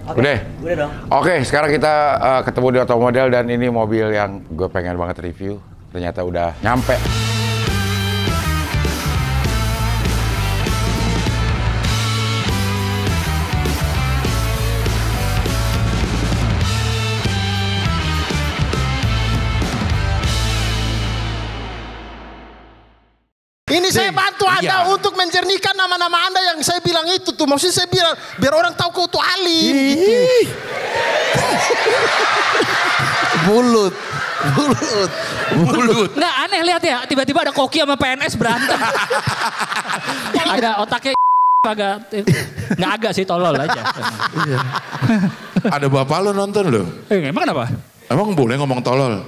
Udah? Udah dong. Oke, sekarang kita ketemu di Otomodel dan ini mobil yang gue pengen banget review. Ternyata udah nyampe. Ini saya bantu Anda untuk menjernihkan nama-nama Anda yang saya bilang itu tuh. Maksudnya saya bilang, biar orang tahu kau tuh alim. Gitu. Bulut. Nggak aneh lihat ya, tiba-tiba ada Koki sama PNS berantem. Ada otaknya nggak agak sih, tolol aja. Ada bapak lo nonton lo? Emang kenapa? Emang boleh ngomong tolol?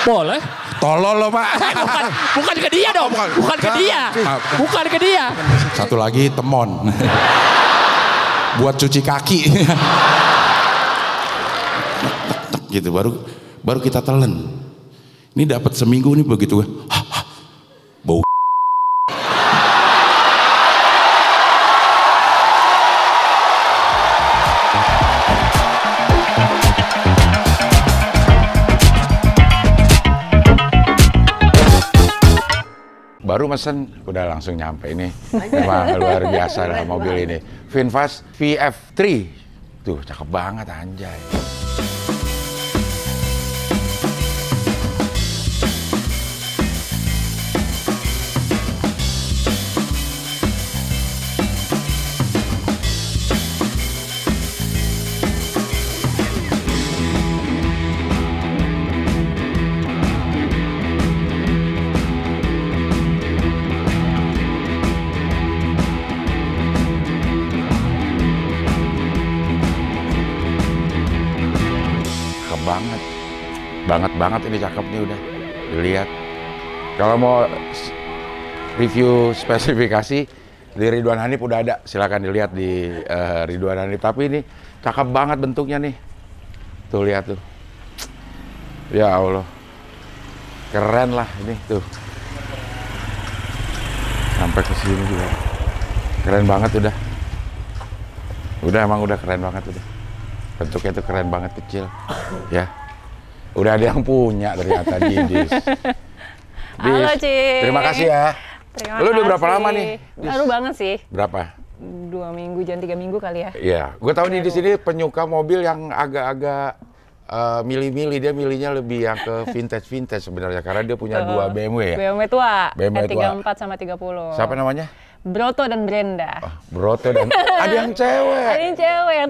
Boleh. Tolol lo pak. Bukan ke dia dong. Bukan ke dia. Bukan ke dia. Satu lagi temon. Buat cuci kaki. Gitu baru kita telan. Ini dapat seminggu nih begitu. Bau. Baru mesen, udah langsung nyampe ini. Memang luar biasa lah mobil ini. VinFast VF3. Tuh, cakep banget anjay. banget ini, cakep nih udah dilihat. Kalau mau review spesifikasi di Ridwan Hanif udah ada, silakan dilihat di Ridwan Hanif. Tapi ini cakep banget bentuknya nih, tuh lihat tuh, ya Allah, keren lah ini tuh, sampai ke sini juga keren banget udah emang udah keren banget udah, bentuknya tuh keren banget, kecil ya. Udah ada yang punya ternyata Didis. Halo Ci. Terima kasih ya. Lu udah berapa lama nih? Baru banget sih. Berapa? 2 minggu, jangan 3 minggu kali ya. Iya, gue tahu Didis ini penyuka mobil yang agak-agak milih-milih. Dia milihnya lebih yang ke vintage sebenarnya, karena dia punya 2 BMW ya. BMW tua, BMW tua. 34 sama 30. Siapa namanya? Broto dan Brenda. Oh, Broto dan ada yang cewek. Ada yang cewek, yang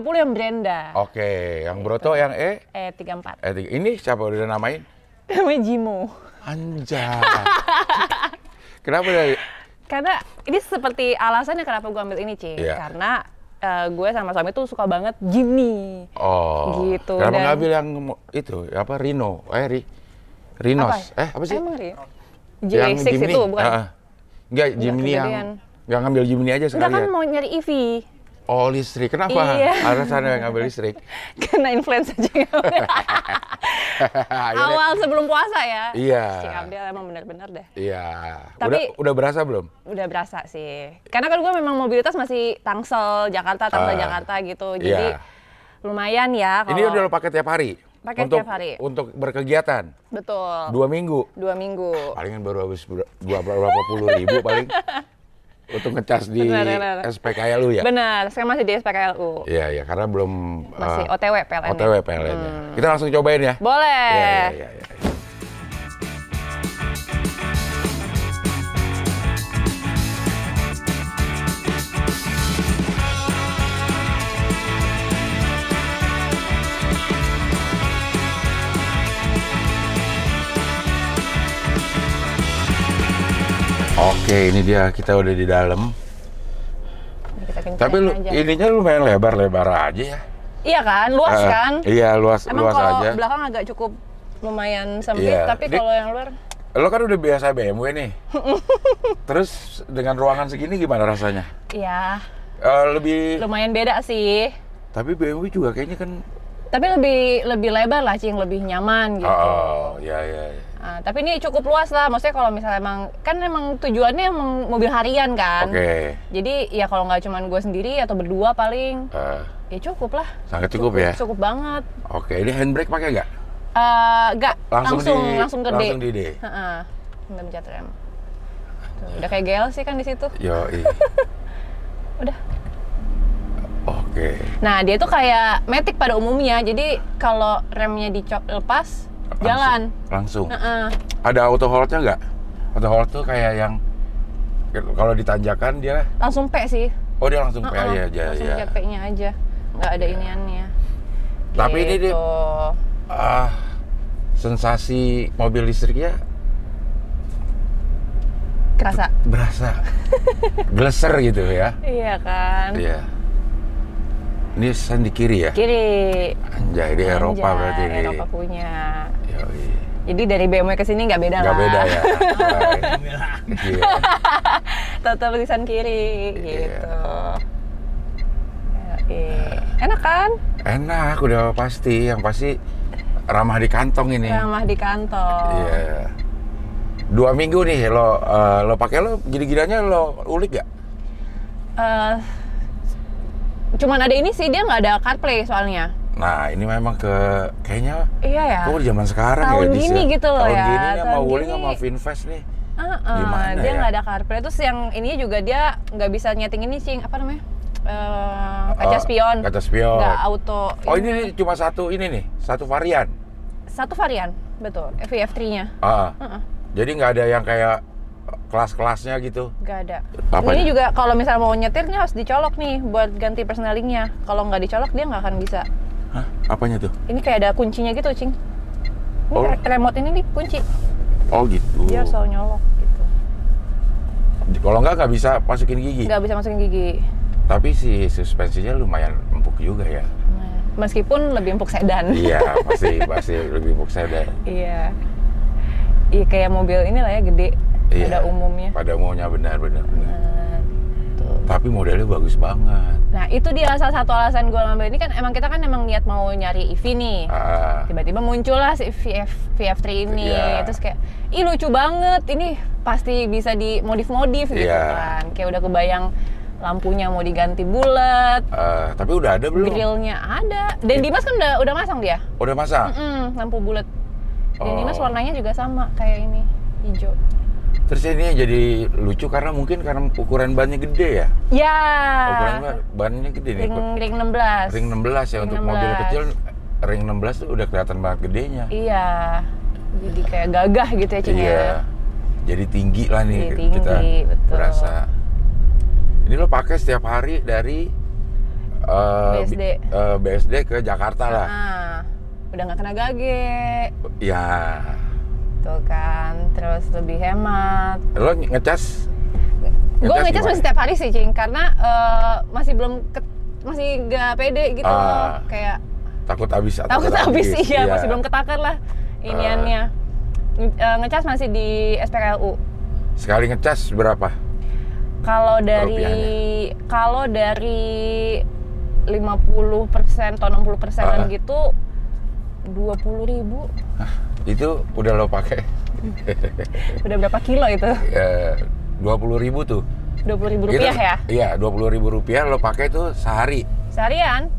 30 yang Brenda. Oke, yang Broto yang 34. Ini siapa udah namain? Namanya Jimo. Anjay. Kenapa dari? Karena ini seperti alasannya kenapa gue ambil ini, Ci. Yeah. Karena gue sama suami tuh suka banget Jimny. Oh. Gitu. Kenapa nggak ambil yang itu apa Rino? Rinos. Apa sih? Emang Rino? J6 itu bukan? Enggak, Jimny yang nggak ngambil Jimny aja sekalian. Enggak, kan mau nyari EV. Oh, listrik. Kenapa? Iya. Alasannya ngambil listrik? Karena influence aja. Awal sebelum puasa ya. Iya. Si Abdel emang benar-benar deh. Iya. Tapi udah berasa belum? Udah berasa sih. Karena kan gue memang mobilitas masih Tangsel Jakarta gitu. Jadi lumayan ya. Ini udah lo pakai tiap hari? Pakai tiap hari. Untuk berkegiatan? Betul. 2 minggu? 2 minggu. Palingan baru habis berapa puluh ribu paling. Untuk ngecas di SPKLU ya? Benar, sekarang masih di SPKLU. Iya, karena belum... Masih OTW PLN. OTW PLN-nya. Kita langsung cobain ya? Boleh. Iya. Oke, ini dia, kita udah di dalam. Tapi ininya lumayan lebar aja ya. Iya kan, luas kan? Iya, luas aja. Emang kalau belakang agak cukup lumayan sempit, tapi kalau yang luar... Lo kan udah biasa BMW nih. Terus dengan ruangan segini gimana rasanya? Iya. Lumayan beda sih. Tapi BMW juga kayaknya kan... Tapi lebih lebar lah, Cing, lebih nyaman gitu. Oh, iya. Tapi ini cukup luas lah, maksudnya kalau misalnya emang tujuannya emang mobil harian kan. Oke. Jadi ya kalau nggak cuma gue sendiri atau berdua paling, ya cukup lah. Sangat cukup ya? Cukup banget. Oke, ini handbrake pakai nggak? Nggak, langsung gede. Langsung di D. Nggak pencet rem. Tuh, udah kayak GLC kan di situ. Yoi. Udah. Oke. Nah, dia tuh kayak Matic pada umumnya. Jadi kalau remnya lepas, jalan. Langsung. Ada auto hold-nya nggak? Auto hold tuh kayak yang kalau ditanjakan dia langsung P sih. Oh, dia langsung P aja. Langsung pencet P-nya aja. Nggak ada iniannya. Tapi gitu. ini dia sensasi mobil listriknya berasa geleser gitu ya. Iya kan? Iya. Ini sen di kiri ya? Kiri. Anjay, di Eropa berarti ini. Eropa punya. Yoi. Jadi dari BMW ke sini nggak beda lah. Nggak beda ya? Iya. Tetap tulisan kiri gitu. Enak kan? Enak, udah pasti. Yang pasti ramah di kantong ini. Ramah di kantong. Iya. 2 minggu nih lo pakai, lo gini-giniannya lo ulik gak? Cuman ada ini sih, dia nggak ada CarPlay soalnya. Nah, ini memang kayaknya iya ya. Kok di zaman sekarang tahun ya gini gitu loh tahun ya. gini nih sama Tahun Wuling gini. sama Finfast nih. Gimana Dia ya? nggak ada CarPlay. Terus yang ini juga dia nggak bisa nyeting ini sih, apa namanya? Kaca spion. Kaca spion. Nggak auto. Oh, ini nih cuma satu varian. Satu varian, betul. VF3-nya. Jadi nggak ada yang kayak kelas-kelasnya gitu. Nggak ada. Apanya? Ini juga kalau misalnya mau nyetirnya harus dicolok nih buat ganti persnelingnya. Kalau nggak dicolok dia nggak akan bisa. Hah? Apanya tuh? Ini kayak ada kuncinya gitu, Cing. Ini remote ini nih kunci. Oh gitu. Dia selalu nyolok gitu. Kalau nggak bisa masukin gigi. Nggak bisa masukin gigi. Tapi si suspensinya lumayan empuk juga ya. Meskipun lebih empuk sedan. Iya, pasti lebih empuk sedan. Iya. Iya kayak mobil inilah ya, gede. Iya, pada umumnya. Pada umumnya benar. Tapi modelnya bagus banget. Nah itu dia salah satu alasan gue ngambil ini kan kita kan emang niat mau nyari EV nih. Tiba-tiba muncul lah si VF3 ini. Iya. Terus kayak, ih lucu banget, ini pasti bisa dimodif-modif gitu kan. Kayak udah kebayang lampunya mau diganti bulat. Tapi udah ada belum? Grillnya ada. Dan Dimas kan udah masang dia. Udah masang? Lampu bulat. Dan Dimas warnanya juga sama kayak ini, hijau. Terus ini jadi lucu karena ukuran bannya gede ya? Ya. Ukuran bannya gede nih. Ring 16. Ring 16 ya, untuk 16. mobil kecil ring 16 tuh udah kelihatan banget gedenya. Iya. Jadi kayak gagah gitu ya, Cing. Iya. Jadi tinggi lah nih tinggi, kita betul. berasa. Ini lo pakai setiap hari dari BSD ke Jakarta lah. Udah nggak kena gage. Ya. Tuh kan, terus lebih hemat. Lo ngecas? Gue ngecas masih setiap hari sih, Cing, karena masih nggak pede gitu, kayak takut habis. Iya, masih belum ketakar lah iniannya. Ngecas masih di SPKLU. Sekali ngecas berapa? Kalau dari 50% atau 60%-an gitu 20.000. Itu udah lo pakai? Udah berapa kilo itu? 20.000 tuh. 20.000 rupiah ya? Iya, 20.000 rupiah lo pakai tuh sehari. Seharian?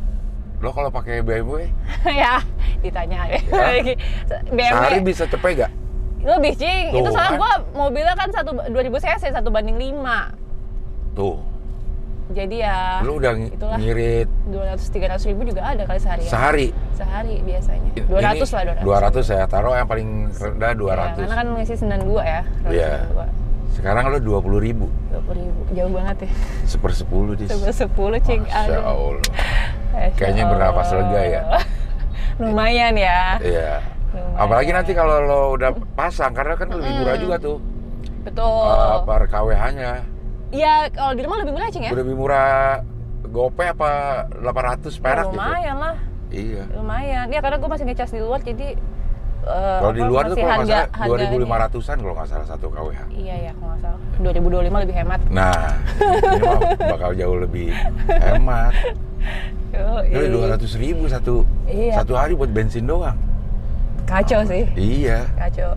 Lo kalau pakai BMW? Ya, ditanya ya. BMW. Sehari bisa cepet gak? Lebih, Cing. Tuh, itu soalnya kan? gua mobilnya kan 2000 cc 1/5. Tuh. Jadi ya Lo udah ngirit 200-300 ribu juga ada kali sehari. Sehari biasanya. 200 lah, 200 ya. Taruh yang paling rendah 200. Ya, karena kan ngisi 92 ya. Iya. Sekarang lo 20.000. 20.000. Jauh banget ya. 1/10 dis. 1/10, Cing. Masya Allah. Kayaknya bernapas lega ya. Lumayan ya. Iya. Apalagi nanti kalau lo udah pasang, karena kan lebih murah juga tuh. Betul. Per KWH-nya. Iya, kalau di rumah lebih murah, Cing ya? Lebih murah GoPay apa 800 perak gitu. Lumayan lah. Iya. Lumayan. Ya karena gue masih ngecas di luar, jadi kalau di luar tuh kalau nggak salah 2.500-an kalau nggak salah 1 kWh. Iya ya, kalau nggak salah. 2025 lebih hemat. Nah, ini mah bakal jauh lebih hemat. Ini 200.000 satu hari buat bensin doang. Kacau sih. Iya. Kacau.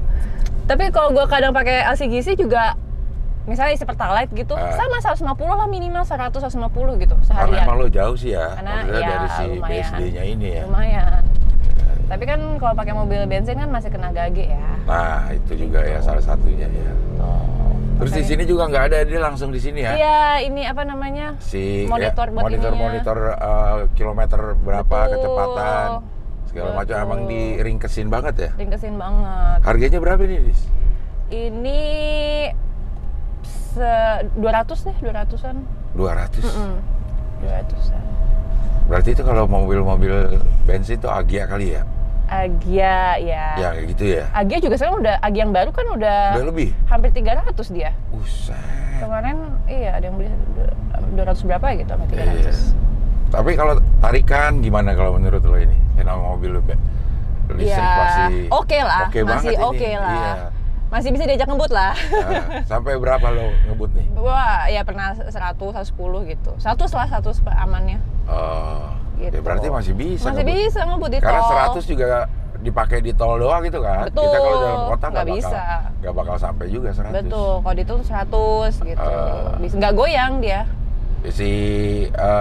Tapi kalau gue kadang pakai LCGC juga, misalnya isi Pertalite gitu, sama 150 lah minimal, 100-150 gitu seharian. Karena emang lo jauh sih ya, Karena maksudnya ya, dari si lumayan. BSD-nya ini ya. Lumayan. Tapi kan kalau pakai mobil bensin kan masih kena gage ya. Nah itu juga ya salah satunya ya. Terus di sini juga nggak ada, dia langsung di sini ya? Iya, ini apa namanya? Si monitor buat monitor kilometer berapa, Betul. kecepatan, segala macam. Betul. Emang diringkesin banget ya? Ringkesin banget. Harganya berapa nih, Dis? Ini 200 deh, 200-an. 200. 200-an. Berarti itu kalau mobil-mobil bensin tuh Agya kali ya? Agya ya. Ya kayak gitu ya. Agya juga sekarang udah, Agya yang baru kan udah lebih. hampir 300 dia. Buset. Kemarin iya ada yang beli 200 berapa gitu sama 300. Iya. Tapi kalau tarikan gimana kalau menurut lo ini? Kenapa mobil lo listrik Ya, masih oke lah, oke banget masih ini. oke lah. Iya. Masih bisa diajak ngebut lah. Nah, sampai berapa lo ngebut nih? Wah, ya pernah 100, 110 gitu. 100 lah, 100 amannya. Oh, Gitu. ya berarti masih bisa. Masih ngebut. bisa ngebut di Karena tol. 100 juga dipakai di tol doang gitu kan. Betul. Kita kalau dalam kota Nggak bisa. nggak bakal sampai juga 100. Betul, kalau di tol 100 gitu. Bisa nggak goyang dia. Si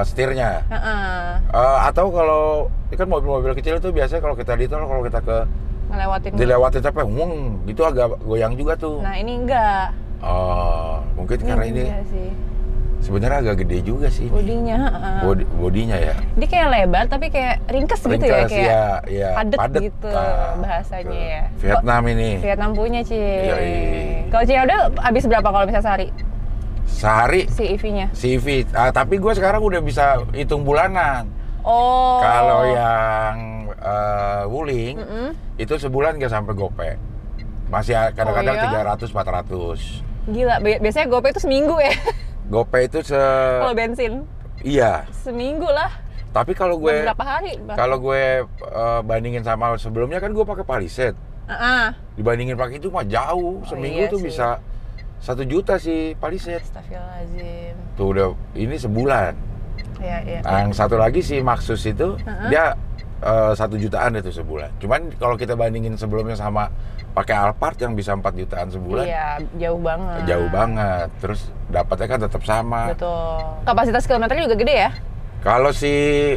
setirnya. Heeh. Atau kalau ini kan mobil-mobil kecil itu biasanya kalau kita di tol, kalau kita dilewatin sampai itu agak goyang juga tuh. Nah, ini enggak. Oh, mungkin karena ini enggak sih. sebenarnya agak gede juga sih. Bodinya, Bodinya ya. Dia kayak lebar tapi kayak ringkes gitu ya, Ringkes, kayak ya, padet gitu bahasanya tuh. ya. Vietnam ini. Vietnam punya, Ci. Yoi. Kalau Ci udah habis berapa kalau misalnya sehari? Sehari Si EV-nya. CV. Tapi gue sekarang udah bisa hitung bulanan. Oh. Kalau yang Wuling itu sebulan nggak sampai gope. Masih kadang-kadang 300-400. Gila, biasanya GoPay itu seminggu ya. GoPay itu Kalau bensin. Iya. Seminggu lah. Tapi kalau gue Berapa hari? kalau gue bandingin sama sebelumnya kan gue pakai Palisade. Dibandingin pakai itu mah jauh. Seminggu iya tuh sih. bisa 1 juta sih Palisade. Astagfirullahaladzim. Tuh udah ini sebulan. Iya. Yang satu lagi si Maxus itu dia 1 jutaan itu sebulan. Cuman kalau kita bandingin sebelumnya sama pakai Alphard yang bisa 4 jutaan sebulan. Iya, jauh banget. Jauh banget. Terus dapatnya kan tetap sama. Betul. Kapasitas kilometernya juga gede ya? Kalau si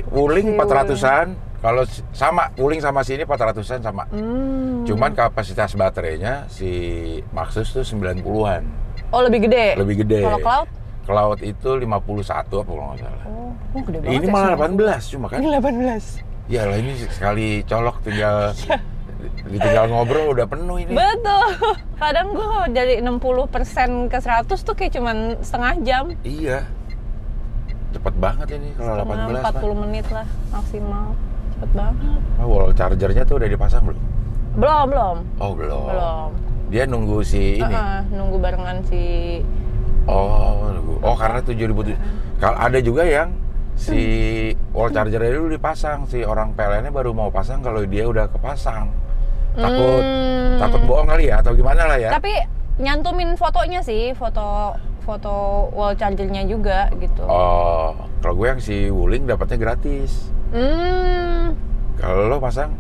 Wuling Si 400-an, kalau sama Wuling sama sini 400-an sama. Cuman kapasitas baterainya si Maxus tuh 90-an. Oh, lebih gede? Lebih gede. Kalau Cloud? Cloud itu 51 apa kalau nggak salah. Oh, gede banget Ini ya, malah 90. 18 cuma kan. Ini 18. Ya lah ini sekali colok tinggal ngobrol udah penuh ini. Betul. Kadang gue dari 60% ke 100 tuh kayak cuman setengah jam. Iya. Cepet banget ini kalau 18 40 menit lah maksimal. Cepet banget. Wall chargernya tuh udah dipasang belum? Belum. Oh belum. Belum. Dia nunggu si ini. Nunggu barengan si. Oh karena 7.000. Kalau ada juga yang si wall chargernya dulu dipasang, si orang PLN-nya baru mau pasang kalau dia udah kepasang. Takut bohong kali ya atau gimana lah ya. Tapi nyantumin fotonya sih, foto wall chargernya juga gitu. Oh, kalau gue yang si Wuling dapatnya gratis. Kalau lo pasang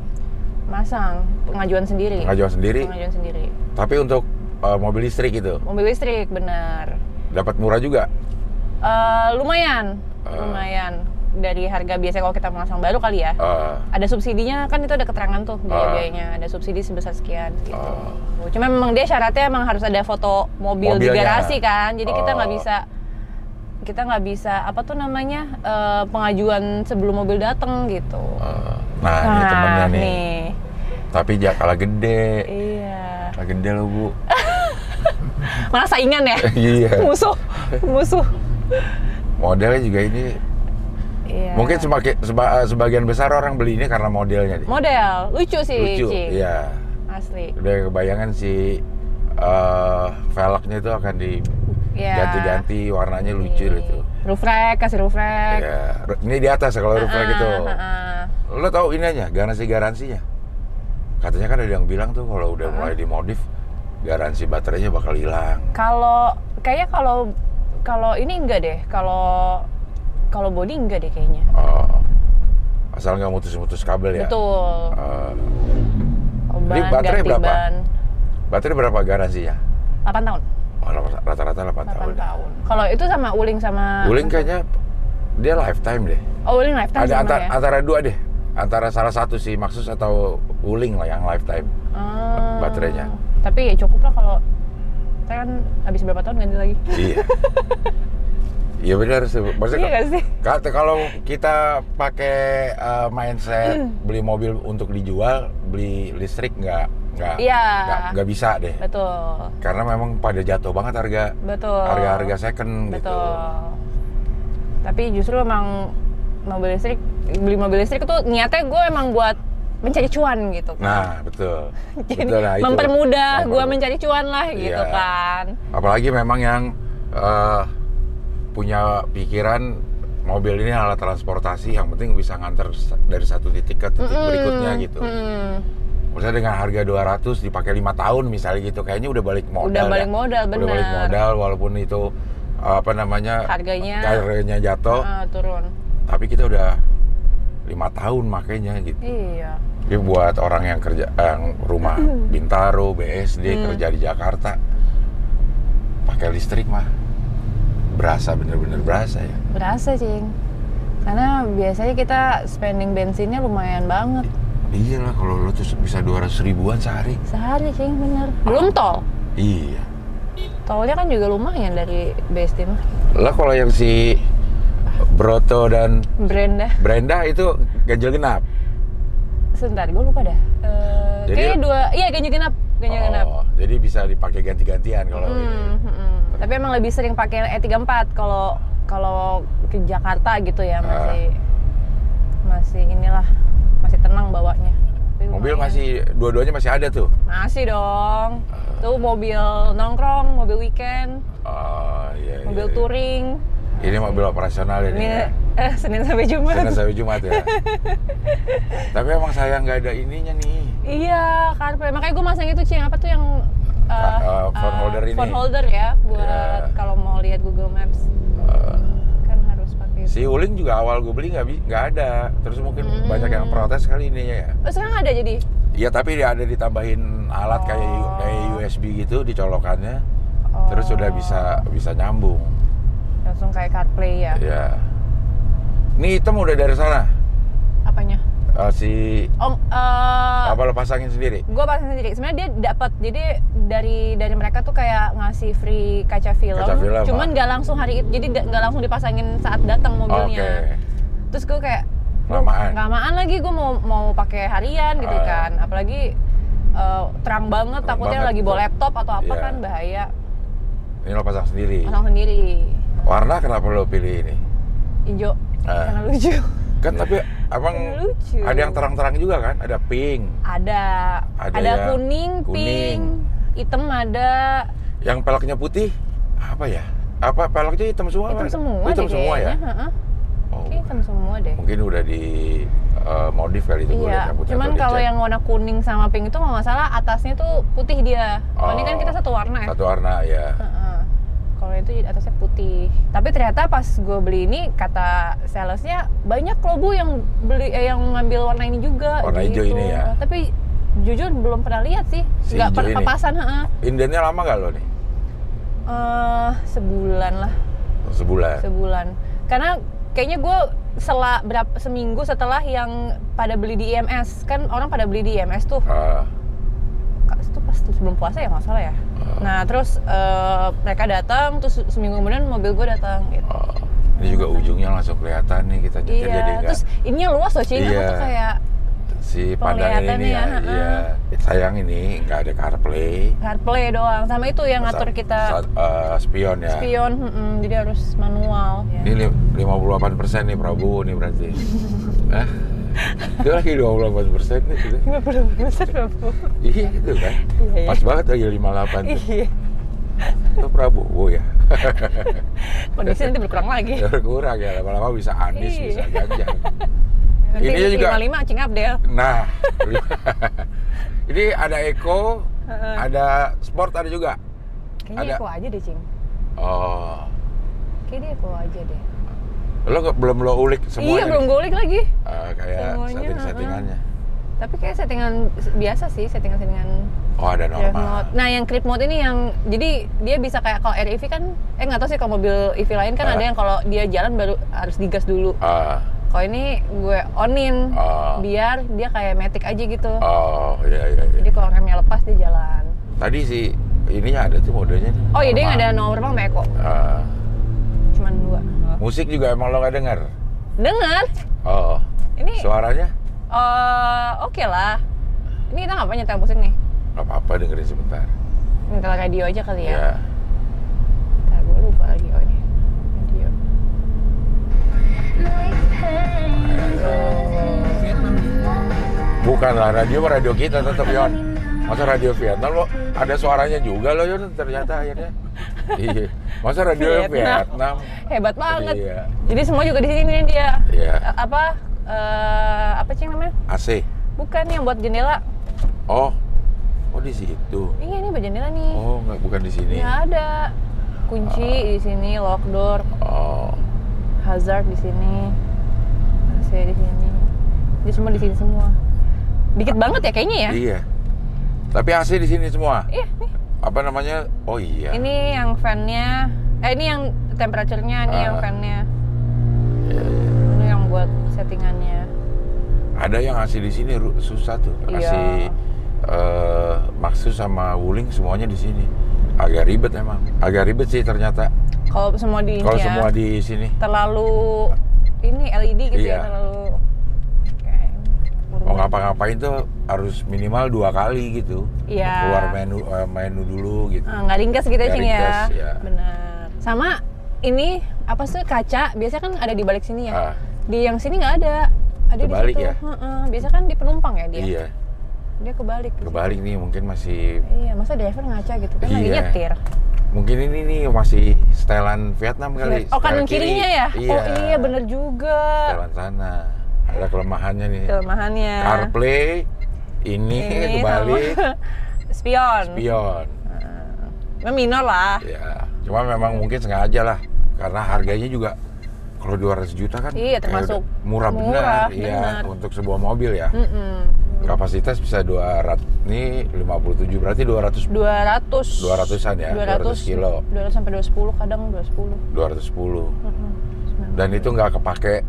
pengajuan sendiri. Pengajuan sendiri. Tapi untuk mobil listrik itu. Mobil listrik benar. Dapat murah juga. Lumayan. Dari harga biasa kalau kita pasang baru kali ya. Ada subsidinya kan, itu ada keterangan tuh biayanya. Ada subsidi sebesar sekian gitu. Cuma memang dia syaratnya emang harus ada foto mobil di garasi kan. Jadi kita nggak bisa apa tuh namanya pengajuan sebelum mobil datang gitu. Nah ini temennya nih. Tapi kalah gede. Iya. Kalah gede lo Bu. Malah saingan ya. Iya. Musuh. Modelnya juga ini. Iya. Mungkin sebagian besar orang beli ini karena modelnya. Model lucu sih. Lucu. Ci. Iya. Asli. Udah kebayangan si velgnya itu akan diganti-ganti warnanya lucu itu. Kasih roof rack. Iya. Ini di atas kalau roof rack itu. Lo tahu ini aja garansinya? Katanya kan ada yang bilang tuh kalau udah mulai dimodif garansi baterainya bakal hilang. Kayaknya kalau ini enggak deh. Kalau body enggak deh kayaknya. Asal nggak mutus-mutus kabel ya. Betul. Ini baterai berapa? Baterai berapa garansinya? 8 tahun. Oh, rata-rata 8 tahun. Kalau itu sama Wuling sama... Wuling kayaknya dia lifetime deh. Oh, Wuling lifetime Ada sama ya? antara dua deh. Antara salah satu si Maxus atau Wuling lah yang lifetime baterainya. Tapi ya cukup lah kalau saya kan habis berapa tahun ganti lagi. Iya. Iya benar sih. Maksudnya iya gak sih? kalau kita pakai mindset beli mobil untuk dijual, beli listrik nggak bisa deh. Betul. Karena memang pada jatuh banget harga. Betul. Harga second gitu. Betul. Tapi justru emang beli mobil listrik itu niatnya gue emang buat mencari cuan gitu kan. Nah, betul. Jadi betul, nah, mempermudah gue mencari cuan lah gitu kan. Apalagi memang yang punya pikiran mobil ini alat transportasi, yang penting bisa nganter dari satu titik ke titik berikutnya gitu. Misalnya dengan harga 200 dipakai 5 tahun misalnya gitu, kayaknya udah balik modal. Udah balik modal, benar. Udah balik modal walaupun itu harganya jatuh. Turun. Tapi kita udah 5 tahun makanya gitu. Iya. Jadi buat orang yang kerja rumah Bintaro, BSD, kerja di Jakarta, pakai listrik mah berasa, bener-bener berasa ya. Berasa, Cing. Karena biasanya kita spending bensinnya lumayan banget. Iya lah, kalau lo tuh bisa 200 ribuan sehari. Sehari, Cing, bener. Belum tol. Iya. Tolnya kan juga lumayan dari BSD mah. Lah kalau yang si Broto dan Brenda itu ganjil genap. Sebentar, gue lupa dah. Kayaknya ganjil genap. Jadi bisa dipakai ganti-gantian kalau ini. Tapi emang lebih sering pakai E34 kalau ke Jakarta gitu ya, masih tenang bawanya. Mobil masih dua-duanya masih ada tuh. Masih dong. Tuh mobil nongkrong, mobil weekend. Iya. Mobil touring. Ini mobil operasional ini. Senin sampai Jumat. Senin sampai Jumat ya. Tapi emang saya nggak ada ininya nih. Iya, CarPlay. Makanya gue masang itu, Cing, apa tuh yang phone holder ini. Phone holder ya, buat kalau mau lihat Google Maps. Kan harus pakai. Si Wuling juga awal gue beli nggak ada. Terus mungkin banyak yang protes kali ininya ya. Oh, sekarang ada jadi? Iya, tapi dia ada ditambahin alat kayak USB gitu dicolokannya. Terus sudah bisa nyambung. Langsung kayak CarPlay ya? Iya. Ini hitam udah dari sana? Apanya? Apa lo pasangin sendiri? Gue pasangin sendiri. Sebenarnya dia dapat, jadi dari mereka tuh kayak ngasih free kaca film cuman nggak langsung hari itu, jadi nggak langsung dipasangin saat datang mobilnya. Terus gue kayak lamaan lagi, gue mau pakai harian gitu kan, apalagi terang banget, takutnya lagi bawa laptop atau apa kan bahaya. Ini lo pasang sendiri? Pasang sendiri. Warna kenapa lo pilih ini? Hijau, karena lucu. Kan tapi abang ada yang terang-terang juga kan? Ada pink. Ada kuning, pink, hitam ada. Yang peleknya putih apa ya? Apa peleknya hitam semua? Hitam semua. Hitam semua ya? Hitam semua deh. Mungkin udah di modif kali itu. Iya. Cuman kalau yang warna kuning sama pink itu nggak masalah, atasnya tuh putih dia. Ini kan kita satu warna ya. Satu warna ya. Kalau itu atasnya putih. Tapi ternyata pas gue beli ini, kata salesnya banyak loh Bu yang yang ngambil warna ini juga. Warna hijau ini ya. Tapi jujur belum pernah lihat sih. Nggak pernah kepasan. Indennya lama nggak lo nih? Sebulan lah. Sebulan. Karena kayaknya gue seminggu setelah yang pada beli di IMS, kan orang pada beli di IMS tuh. Itu pas sebelum puasa ya nggak salah ya. Nah terus mereka datang, terus seminggu kemudian mobil gue datang gitu. Ini juga ujungnya langsung kelihatan nih kita nyetir jadi enggak. Terus ininya luas loh, Cing. Aku tuh kayak si pandangan ini ya. Iya. Sayang ini nggak ada CarPlay. CarPlay doang. Sama itu yang ngatur kita. Spion ya. Spion, jadi harus manual. Ini 58% nih Prabowo nih berarti. Itu lagi 28% nih. 58% Prabowo. Iya itu kan. Pas banget lagi 58 tuh. Iya. Itu Prabowo ya. Kondisi nanti berkurang lagi. Berkurang ya, lama-lama bisa Anies, bisa Ganjar. Nanti ini juga 55 Cing Abdel. Nah. Ini ada Eco, ada Sport ada juga. Kayaknya Eco aja deh, Cing. Kayaknya Eco aja deh. Belum lo ulik semuanya? Iya, belum gue ulik lagi. Kayak setting-settingannya. Tapi kayak settingan biasa sih, settingan. Oh, ada Drive normal. mode. Nah, yang creep mode ini yang jadi dia bisa kayak kalau REV kan nggak tahu sih kalau mobil EV lain kan ada yang kalau dia jalan baru harus digas dulu. Kalau ini gue onin biar dia kayak matic aja gitu. Oh, iya. Jadi kalau remnya lepas dia jalan. Tadi sih ininya ada tuh modenya. Oh iya, dia nggak ada normal sama eco. Cuman 2. Musik juga emang lo nggak denger? Dengar. Oh. Ini Suaranya? Oke lah. Ini kita ngapain nyetel musik nih? Gak apa-apa, dengerin sebentar. Nyetel radio aja kali ya. Iya. Ntar gue lupa lagi. Oh ini radio. Bukan lah, radio kita tetap Yon. Masa radio Vietnam lo ada suaranya juga lo Yon ternyata akhirnya. Iya. Masa radio Vietnam? Hebat banget. Iya. Jadi semua juga di sini nih dia. Iya. Apa sih namanya? AC. Bukan yang buat jendela. Oh di situ. Iya ini buat jendela nih. Oh bukan di sini. Nggak ada. Kunci di sini, lock door. Oh. Hazard di sini. AC di sini. Jadi semua di sini semua. Dikit banget ya kayaknya ya? Iya. Tapi AC di sini semua. Iya, nih. Apa namanya? Oh iya. Ini yang fan-nya. Ini yang temperature-nya, ini yang fan-nya. Iya. Ini yang buat settingannya. Ada yang AC di sini susah tuh. AC Maxus sama Wuling semuanya di sini. Agak ribet emang. Agak ribet sih ternyata. Kalau semua di Kalau semua di sini. Terlalu ini LED gitu ya, terlalu kayak mau ngapa-ngapain tuh harus minimal 2 kali gitu. Iya. Keluar menu dulu gitu. Nggak ringkas gitu Nggak Cing ya. ringkas, ya. Benar. Sama ini apa sih kaca? Biasanya kan ada di balik sini ya. Di yang sini nggak ada. Ada kebalik di situ. Ya? Biasa kan di penumpang ya dia. Iya. Dia kebalik. Kebalik nih mungkin masih. Iya, masa driver ngaca gitu kan lagi nyetir. Mungkin ini nih masih setelan Vietnam kali. Oh kanan kirinya ya? Iya. Oh iya bener juga. Setelan sana. Ada kelemahannya nih. Kelemahannya. CarPlay, ini kebalik. Spion. Minor lah. Ya, cuma memang mungkin sengaja lah. Karena harganya juga kalau 200 juta kan iya, termasuk murah benar. Iya, untuk sebuah mobil ya. Kapasitas bisa 200, nih 57 berarti 200-an ya, 200 kilo. 200 sampai 210 kadang 210. Dan itu nggak kepake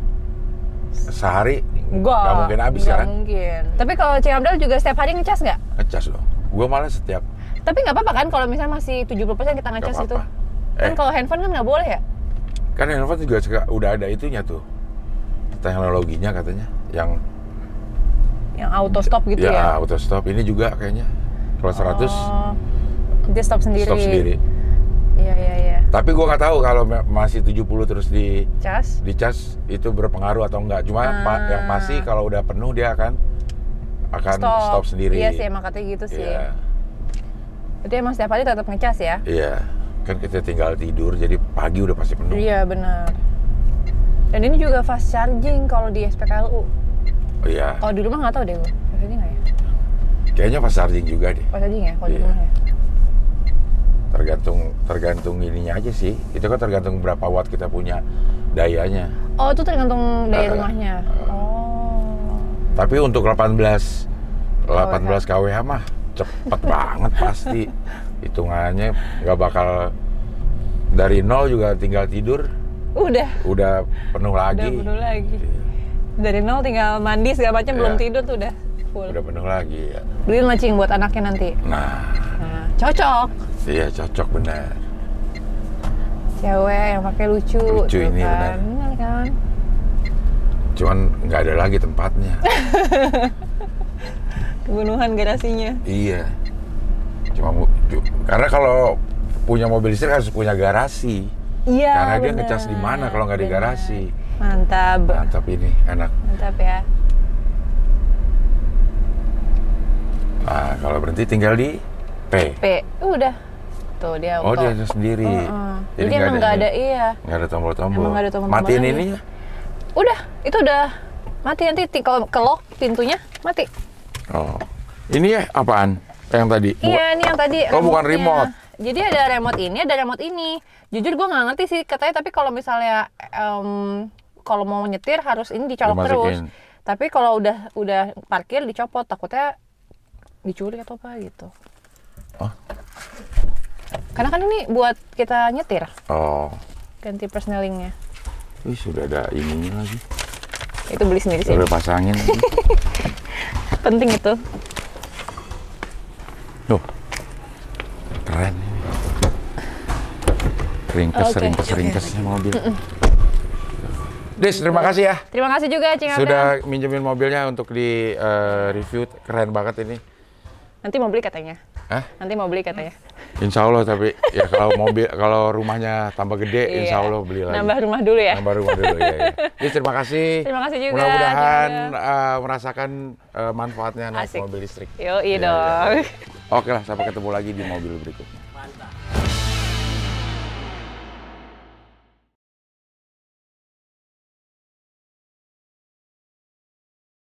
sehari, nggak mungkin habis kan? Nggak mungkin. Tapi kalau Cing Abdal juga setiap hari ngecas nggak? Ngecas loh. Gue malah setiap. Tapi nggak apa-apa kan kalau misalnya masih 70% kita ngecas itu? Kan kalau handphone kan nggak boleh ya? Kan handphone juga udah ada itunya tuh. Teknologinya katanya. Yang auto stop gitu ya? Ya, auto stop. Ini juga kayaknya. Kalau 100, dia stop sendiri. Stop sendiri. Iya. Tapi gue nggak tahu kalau masih 70 terus dicas itu berpengaruh atau enggak. Cuma yang pasti kalau udah penuh dia akan stop sendiri. Iya sih, emang katanya gitu sih. Iya. Berarti emang setiap hari tetap ngecas ya? Iya. Kan kita tinggal tidur, jadi pagi udah pasti penuh. Iya, benar. Dan ini juga fast charging kalau di SPKLU. Oh iya. Kalau di rumah nggak tahu deh gue. Fast charging nggak ya? Kayaknya fast charging juga deh. Fast charging ya kalau di rumah ya? Tergantung ininya aja sih. Itu kan tergantung berapa watt kita punya dayanya. Oh, itu tergantung daya rumahnya. Tapi untuk 18 kWh mah cepet banget pasti. Hitungannya nggak bakal dari nol juga tinggal tidur. Udah penuh lagi. Dari nol tinggal mandi segala macam belum tidur tuh udah full. Udah penuh lagi ya. Beliin Cing buat anaknya nanti. Nah, cocok. Iya cocok benar. Cewek yang pakai lucu ini kan. Benar kan? Cuman nggak ada lagi tempatnya. Kebunuhan garasinya. Iya. Karena kalau punya mobil listrik harus punya garasi. Iya. Karena dia ngecas di mana kalau nggak di garasi. Mantap ini, enak. Mantap ya. Nah, kalau berhenti tinggal di P. Udah. Tuh dia auto. Oh, dia sendiri. Jadi emang nggak ada, nggak ada tombol-tombol. Emang nggak ada tombol-tombol. Matiin ini ya? Udah, itu udah mati nanti kalau ke lock pintunya mati. Oh, ini ya apaan? Yang tadi? Iya, ini yang tadi. Oh, bukan remote. Jadi ada remote ini, ada remote ini. Jujur gue nggak ngerti sih katanya, tapi kalau misalnya kalau mau nyetir harus ini dicolok terus. Tapi kalau udah parkir dicopot, takutnya dicuri atau apa gitu. Oh. Karena kan ini buat kita nyetir. Oh. Ganti persnelingnya. Wih, sudah ada ininya lagi. Itu beli sendiri sih. Udah pasangin. Penting itu. Loh. Keren ini. Ringkes-ringkesnya mobil. Des, terima kasih ya. Terima kasih juga, Cing Abel. Sudah minjemin mobilnya untuk di review. Keren banget ini. Nanti mau beli katanya. Hah? Nanti mau beli katanya. Insya Allah, tapi ya kalau rumahnya tambah gede, insya Allah beli lagi. Nambah rumah dulu ya. Nambah rumah dulu ya. Des, terima kasih. Terima kasih juga. Mudah-mudahan merasakan manfaatnya naik Asik. mobil listrik. Yoi dong. Oke lah, sampai ketemu lagi di mobil berikutnya. Mantap.